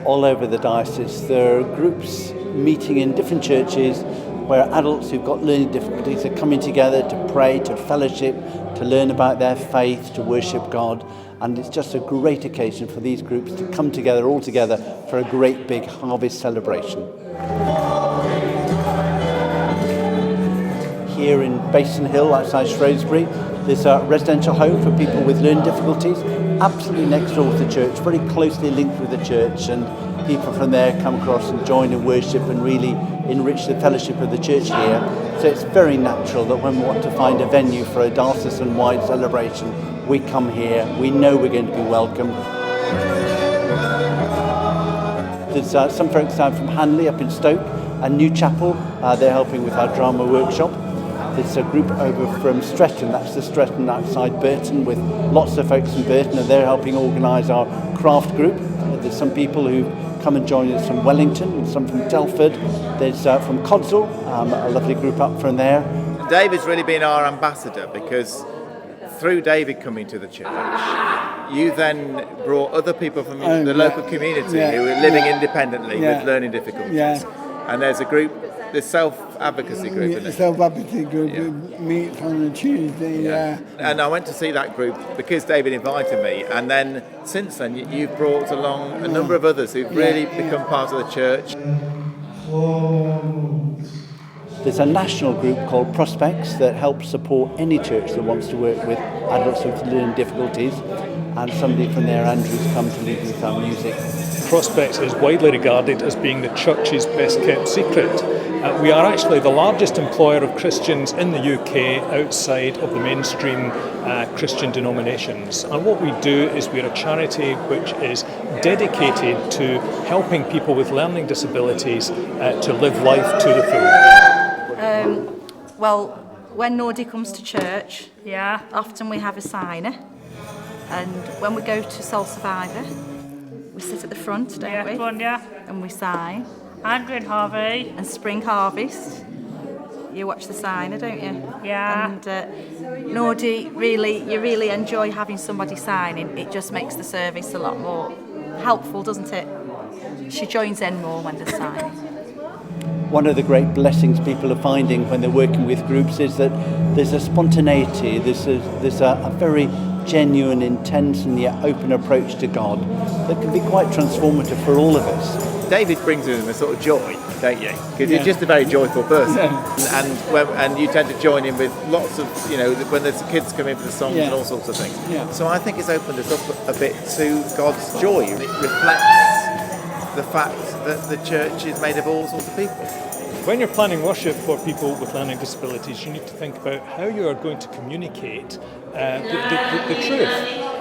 all over the diocese. There are groups meeting in different churches where adults who've got learning difficulties are coming together to pray, to fellowship, to learn about their faith, to worship God. And it's just a great occasion for these groups to come together all together for a great big harvest celebration. Here in Basin Hill outside Shrewsbury, there's a residential home for people with learning difficulties, absolutely next door to the church, very closely linked with the church, and people from there come across and join in worship and really enrich the fellowship of the church here. So it's very natural that when we want to find a venue for a diocesan-wide celebration, we come here, we know we're going to be welcome. There's some folks down from Hanley up in Stoke, a new chapel, they're helping with our drama workshop. There's a group over from Stretton, that's the Stretton outside Burton, with lots of folks from Burton, and they're helping organise our craft group. There's some people who come and join us from Wellington, and some from Telford. There's from Codsall, a lovely group up from there. David's really been our ambassador, because through David coming to the church, you then brought other people from the local community who are living independently with learning difficulties. And there's a group, the self-advocacy group, isn't it? The self-advocacy group meets on a Tuesday, And I went to see that group because David invited me, and then since then you've brought along a number of others who've really become part of the church. There's a national group called Prospects that helps support any church that wants to work with adults with learning difficulties, and somebody from there, Andrew's come to lead with our music. Prospects is widely regarded as being the church's best kept secret. We are actually the largest employer of Christians in the UK outside of the mainstream Christian denominations. And what we do is we're a charity which is dedicated to helping people with learning disabilities to live life to the full. Well, when Nordy comes to church, often we have a signer. And when we go to Soul Survivor, we sit at the front, don't we? And we sign. Andrew and Harvey. And Spring Harvest. You watch the signer, don't you? Yeah. And Nordy, you really enjoy having somebody signing. It just makes the service a lot more helpful, doesn't it? She joins in more when there's signing. One of the great blessings people are finding when they're working with groups is that there's a spontaneity, there's a very genuine, intense and yet open approach to God that can be quite transformative for all of us. David brings with him a sort of joy, don't you? Because you're just a very joyful person, and you tend to join in with lots of, when there's kids come in for the songs and all sorts of things. So I think it's opened us up a bit to God's joy. It reflects the fact that the church is made of all sorts of people. When you're planning worship for people with learning disabilities, you need to think about how you are going to communicate the truth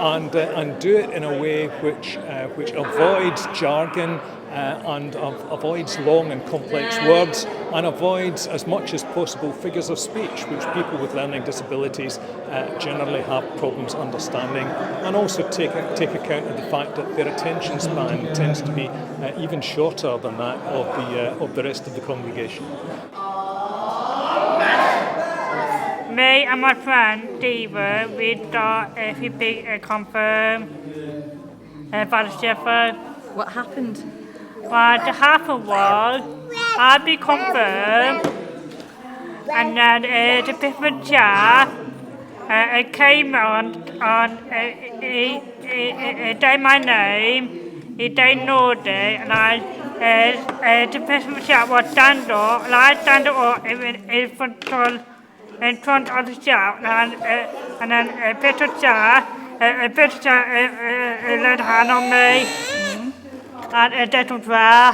and do it in a way which avoids jargon and avoids long and complex words, and avoids as much as possible figures of speech which people with learning disabilities generally have problems understanding, and also take account of the fact that their attention span tends to be even shorter than that of the rest of the congregation. Me and my friend David, we thought if he be confirmed by the shepherd. What happened? What happened was, I be confirmed, and then the different chat came on he did my name, he did Nordy, and I the different chat was stand up, and I stand up in front of the chat, and then Peter chat laid a hand on me. And that was rare.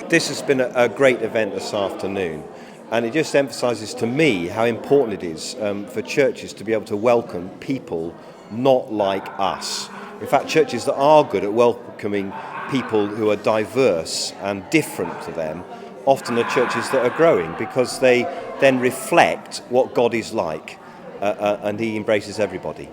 This has been a great event this afternoon, and it just emphasises to me how important it is for churches to be able to welcome people not like us. In fact, churches that are good at welcoming people who are diverse and different to them often are churches that are growing, because they then reflect what God is like, and he embraces everybody.